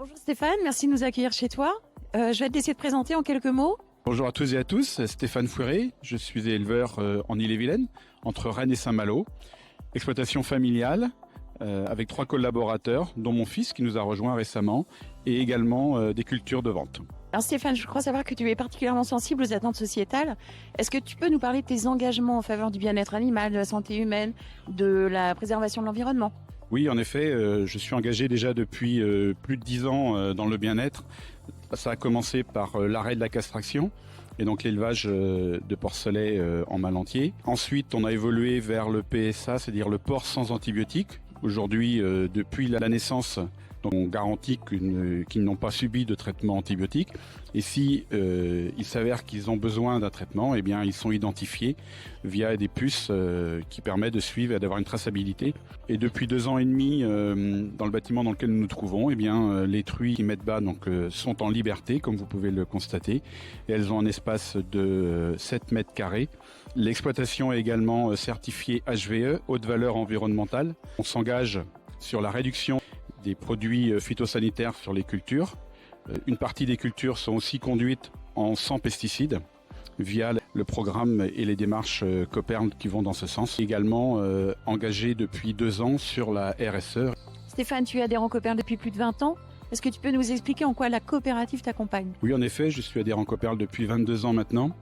Bonjour Stéphane, merci de nous accueillir chez toi. Je vais te laisser te présenter en quelques mots. Bonjour à tous et à tous, Stéphane Fouéré, je suis éleveur en Ille-et-Vilaine, entre Rennes et Saint-Malo. Exploitation familiale, avec 3 collaborateurs, dont mon fils qui nous a rejoint récemment, et également des cultures de vente. Alors Stéphane, je crois savoir que tu es particulièrement sensible aux attentes sociétales. Est-ce que tu peux nous parler de tes engagements en faveur du bien-être animal, de la santé humaine, de la préservation de l'environnement ? Oui, en effet, je suis engagé déjà depuis plus de 10 ans dans le bien-être. Ça a commencé par l'arrêt de la castration et donc l'élevage de porcelets en mal entier. Ensuite, on a évolué vers le PSA, c'est-à-dire le porc sans antibiotiques. Aujourd'hui, depuis la naissance, donc on garantit qu'ils n'ont pas subi de traitement antibiotique. Et si il s'avère qu'ils ont besoin d'un traitement, eh bien ils sont identifiés via des puces qui permettent de suivre et d'avoir une traçabilité. Et depuis 2 ans et demi, dans le bâtiment dans lequel nous nous trouvons, eh bien les truies qui mettent bas sont en liberté, comme vous pouvez le constater. Et elles ont un espace de 7 mètres carrés. L'exploitation est également certifiée HVE, haute valeur environnementale. On s'engage sur la réduction des produits phytosanitaires sur les cultures. Une partie des cultures sont aussi conduites en sans pesticides via le programme et les démarches Copern qui vont dans ce sens. Également engagé depuis 2 ans sur la RSE. Stéphane, tu es adhérent Copern depuis plus de 20 ans. Est-ce que tu peux nous expliquer en quoi la coopérative t'accompagne ? Oui, en effet, je suis adhérent Copern depuis 22 ans maintenant.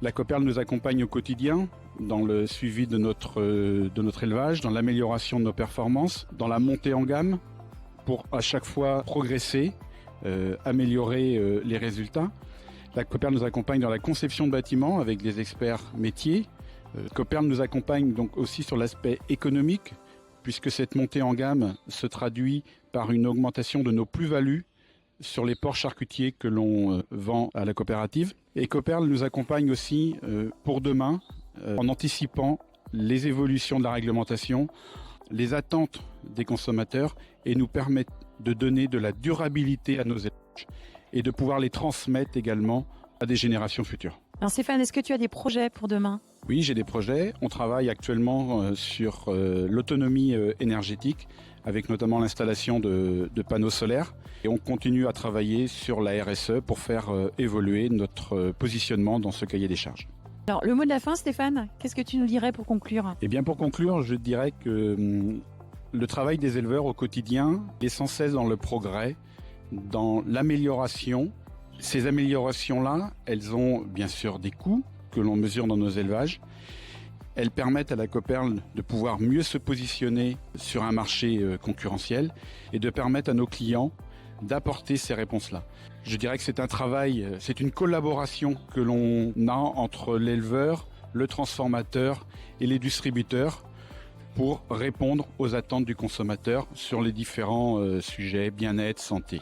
La Copern nous accompagne au quotidien dans le suivi de notre élevage, dans l'amélioration de nos performances, dans la montée en gamme pour à chaque fois progresser, améliorer les résultats. La Copern nous accompagne dans la conception de bâtiments avec des experts métiers. Copern nous accompagne donc aussi sur l'aspect économique puisque cette montée en gamme se traduit par une augmentation de nos plus-values sur les porcs charcutiers que l'on vend à la coopérative. Et Copern nous accompagne aussi pour demain en anticipant les évolutions de la réglementation, les attentes des consommateurs et nous permettent de donner de la durabilité à nos élevages et de pouvoir les transmettre également à des générations futures. Alors Stéphane, est-ce que tu as des projets pour demain ? Oui, j'ai des projets. On travaille actuellement sur l'autonomie énergétique avec notamment l'installation de panneaux solaires et on continue à travailler sur la RSE pour faire évoluer notre positionnement dans ce cahier des charges. Alors le mot de la fin Stéphane, qu'est-ce que tu nous dirais pour conclure ? Eh bien pour conclure, je dirais que le travail des éleveurs au quotidien est sans cesse dans le progrès, dans l'amélioration. Ces améliorations-là, elles ont bien sûr des coûts que l'on mesure dans nos élevages. Elles permettent à la Copern de pouvoir mieux se positionner sur un marché concurrentiel et de permettre à nos clients d'apporter ces réponses-là. Je dirais que c'est un travail, c'est une collaboration que l'on a entre l'éleveur, le transformateur et les distributeurs pour répondre aux attentes du consommateur sur les différents sujets bien-être, santé.